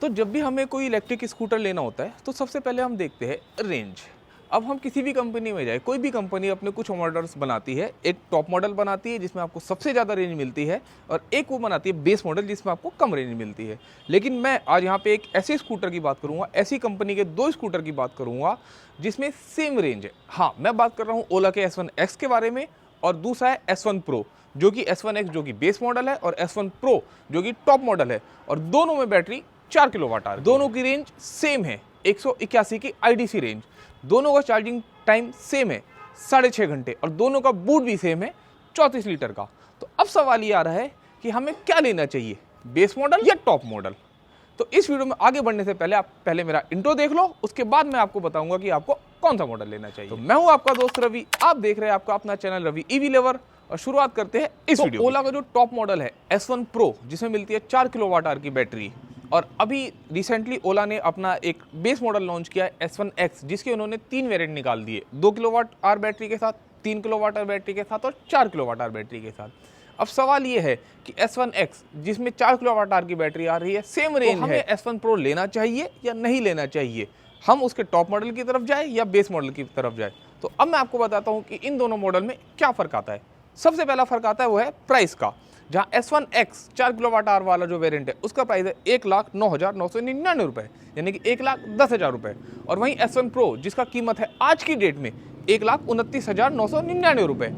तो जब भी हमें कोई इलेक्ट्रिक स्कूटर लेना होता है तो सबसे पहले हम देखते हैं रेंज। अब हम किसी भी कंपनी में जाए, कोई भी कंपनी अपने कुछ मॉडल्स बनाती है। एक टॉप मॉडल बनाती है जिसमें आपको सबसे ज़्यादा रेंज मिलती है, और एक वो बनाती है बेस मॉडल जिसमें आपको कम रेंज मिलती है। लेकिन मैं आज यहाँ पे एक ऐसे स्कूटर की बात करूँगा, ऐसी कंपनी के दो स्कूटर की बात करूँगा जिसमें सेम रेंज है। हाँ, मैं बात कर रहा हूँ ओला के S1X के बारे में, और दूसरा है S1 Pro जो कि S1X जो कि बेस मॉडल है, और S1 Pro जो कि टॉप मॉडल है। और दोनों में बैटरी 4 किलोवाट आवर, दोनों की रेंज सेम है, 181 की IDC रेंज। दोनों का चार्जिंग टाइम सेम है 6.5 घंटे, और दोनों का बूट भी सेम है 34 लीटर का। तो अब सवाल ये आ रहा है कि हमें क्या लेना चाहिए, बेस मॉडल या टॉप मॉडल। तो इस वीडियो में आगे बढ़ने से पहले आप पहले मेरा इंट्रो देख लो, उसके बाद मैं आपको बताऊंगा कि आपको कौन सा मॉडल लेना चाहिए। तो मैं हूं आपका दोस्त रवि, आप देख रहे हैं आपका अपना चैनल रवि ईवी लवर, और शुरुआत करते हैं इस वीडियो। ओला का जो टॉप मॉडल है S1 Pro जिसमें मिलती है 4 किलोवाट आवर की बैटरी, और अभी रिसेंटली ओला ने अपना एक बेस मॉडल लॉन्च किया है S1X, जिसके उन्होंने 3 वेरिएंट निकाल दिए, 2 किलोवाट आवर बैटरी के साथ, 3 किलोवाट आवर बैटरी के साथ, और 4 किलोवाट आवर बैटरी के साथ। अब सवाल ये है कि S1X जिसमें 4 किलोवाट आवर की बैटरी आ रही है, सेम रेंज है, S1 Pro लेना चाहिए या नहीं लेना चाहिए, हम उसके टॉप मॉडल की तरफ जाए या बेस मॉडल की तरफ जाए। तो अब मैं आपको बताता हूँ कि इन दोनों मॉडल में क्या फ़र्क आता है। सबसे पहला फ़र्क आता है वो है प्राइस का। जहाँ S1X 4 किलोवाट आवर वाला जो वेरिएंट है उसका प्राइस है 1,09,999 रुपये, यानी कि 1,10,000 रुपये। और वहीं S1 Pro जिसका कीमत है आज की डेट में 1,29,999 रुपये,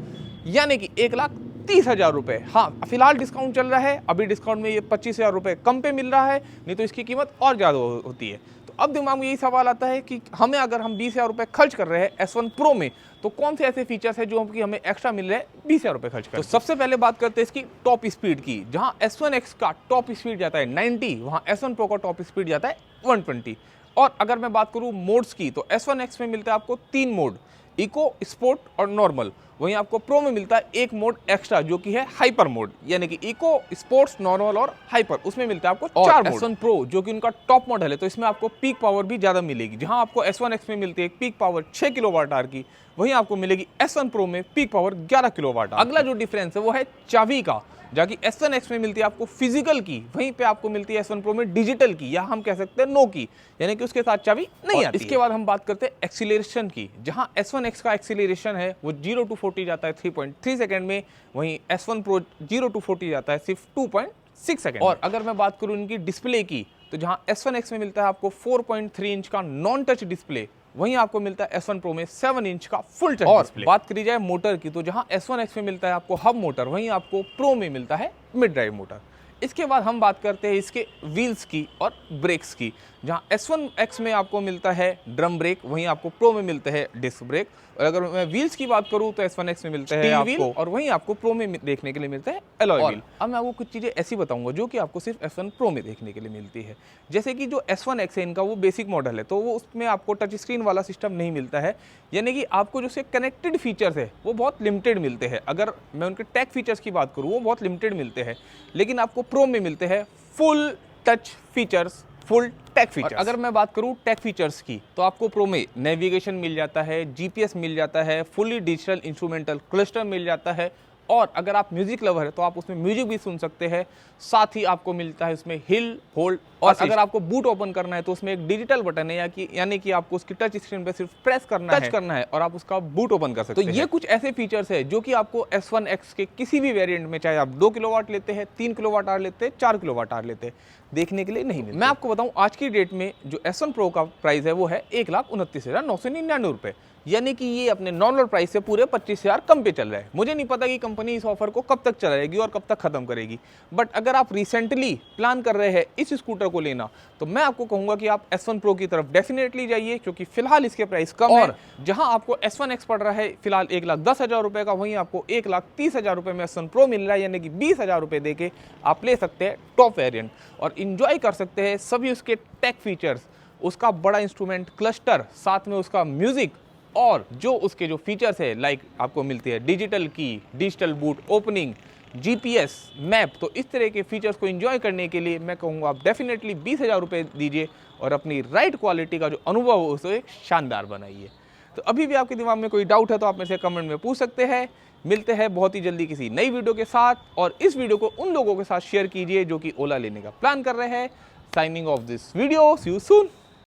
यानी कि 1,30,000 रुपये। हाँ, फिलहाल डिस्काउंट चल रहा है, अभी डिस्काउंट में ये 25,000 रुपये कम पे मिल रहा है, नहीं तो इसकी कीमत और ज़्यादा होती है। तो अब दिमाग में यही सवाल आता है कि हमें अगर हम 20,000 रुपये खर्च कर रहे हैं S1 Pro में, तो कौन से ऐसे फीचर्स हैं जो कि हमें एक्स्ट्रा मिल रहे हैं 20,000 रुपये खर्च कर। तो सबसे पहले बात करते हैं इसकी टॉप स्पीड की। जहां S1X का टॉप स्पीड जाता है 90, वहां S1 Pro का टॉप स्पीड जाता है 120। और अगर मैं बात करूं मोड्स की, तो S1X में मिलता है आपको 3 मोड, इको, स्पोर्ट और नॉर्मल। वहीं आपको प्रो में मिलता है एक मोड एक्स्ट्रा जो कि है हाइपर मोड, यानी कि इको, स्पोर्ट्स, नॉर्मल और हाइपर, उसमें मिलता है आपको 4 मोड। S1 Pro जो कि उनका टॉप मॉडल है, तो इसमें आपको पीक पावर भी ज्यादा मिलेगी। जहां आपको S1X में मिलती है पीक पावर 6 किलोवाट आवर की, वहीं आपको मिलेगी S1 Pro में पीक पावर 11 किलोवाट आवर। अगला जो डिफरेंस है वो है चाबी का। जहाँ की S1X में मिलती है आपको फिजिकल की, वहीं पे आपको मिलती है S1 Pro में डिजिटल की, या हम कह सकते हैं नो की, यानी कि उसके साथ चाबी नहीं आती। इसके बाद हम बात करते हैं एक्सीलरेशन की। जहां S1X का एक्सीलरेशन है वो 0 to 40 जाता है 3.3 सेकंड में, वहीं S1 Pro 0 to 40 जाता है सिर्फ 2.6 सेकंड। और अगर मैं बात करूं इनकी डिस्प्ले की, तो जहां S1X में मिलता है आपको 4.3 इंच का नॉन टच डिस्प्ले, वहीं आपको मिलता है S1 Pro में 7 इंच का फुल टच डिस्प्ले। बात करी जाए मोटर की, तो जहां S1X में मिलता है आपको हब मोटर, वहीं आपको Pro में मिलता है मिड ड्राइव मोटर। इसके बाद हम बात करते हैं इसके व्हील्स की और ब्रेक्स की। जहां S1X में आपको मिलता है ड्रम ब्रेक, वहीं आपको Pro में मिलते हैं डिस्क ब्रेक। और अगर मैं व्हील्स की बात करूं तो S1X में मिलते हैं आपको, और वहीं आपको Pro में देखने के लिए मिलता है एलॉय व्हील। अब मैं आपको कुछ चीज़ें ऐसी बताऊंगा जो कि आपको सिर्फ S1 Pro में देखने के लिए मिलती है। जैसे कि जो S1X है इनका वो बेसिक मॉडल है, तो वो उसमें आपको टच स्क्रीन वाला सिस्टम नहीं मिलता है, यानी कि आपको जो से कनेक्टेड फीचर्स है वो बहुत लिमिटेड मिलते हैं। अगर मैं उनके टेक फीचर्स की बात करूँ वो बहुत लिमिटेड मिलते हैं, लेकिन आपको Pro में मिलते हैं full touch features, full tech features. अगर मैं बात करूं टेक फीचर्स की, तो आपको प्रो में नेविगेशन मिल जाता है, जीपीएस मिल जाता है, फुली डिजिटल इंस्ट्रूमेंटल क्लस्टर मिल जाता है, और अगर आप म्यूजिक लवर है तो आप उसमें म्यूजिक भी सुन सकते हैं। साथ ही आपको मिलता है उसमें हिल, होल्ड, और अगर आपको बूट ओपन करना है तो उसमें एक डिजिटल बटन है, यानी कि आपको उसकी टच स्क्रीन पे सिर्फ प्रेस करना है और आप उसका बूट ओपन कर सकते हैं। तो ये कुछ ऐसे फीचर्स है जो कि आपको S1X के किसी भी वेरिएंट में, चाहे आप 2 किलोवाट लेते हैं, 3 किलोवाट आवर लेते हैं, 4 किलोवाट आवर लेते हैं, देखने के लिए नहीं मिलते। मैं आपको बताऊं आज की डेट में जो S1 Pro का प्राइस है वो है 1,29,999 रुपये, यानी कि ये अपने नॉर्मल प्राइस से पूरे 25,000 कम पे चल रहा है। मुझे नहीं पता कि कंपनी इस ऑफर को कब तक चलाएगी और कब तक खत्म करेगी, बट अगर आप रिसेंटली प्लान कर रहे हैं इस स्कूटर को लेना, तो मैं आपको कहूंगा कि आप S1 Pro की तरफ डेफिनेटली जाइए, क्योंकि फिलहाल इसके प्राइस कम है। जहां आपको S1X पड़ रहा है फिलहाल 1,10,000 रुपये का, वहीं आपको 1,30,000 रुपये में S1 Pro मिल रहा है, यानी कि 20,000 रुपये देके आप ले सकते हैं टॉप वेरिएंट और इंजॉय कर सकते हैं सभी उसके टेक फीचर्स, उसका बड़ा इंस्ट्रूमेंट क्लस्टर, साथ में उसका म्यूजिक, और जो उसके जो फीचर्स है लाइक आपको मिलती है डिजिटल की, digital boot opening, GPS, map. तो इस तरह के फीचर्स को एंजॉय करने के लिए मैं कहूँगा आप डेफिनेटली 20,000 रुपये दीजिए और अपनी राइड क्वालिटी का जो अनुभव हो उसे शानदार बनाइए। तो अभी भी आपके दिमाग में कोई डाउट है तो आप मेरे से कमेंट में पूछ सकते हैं। मिलते हैं बहुत ही जल्दी किसी नई वीडियो के साथ, और इस वीडियो को उन लोगों के साथ शेयर कीजिए जो कि ओला लेने का प्लान कर रहे हैं। Signing off this video, see you soon.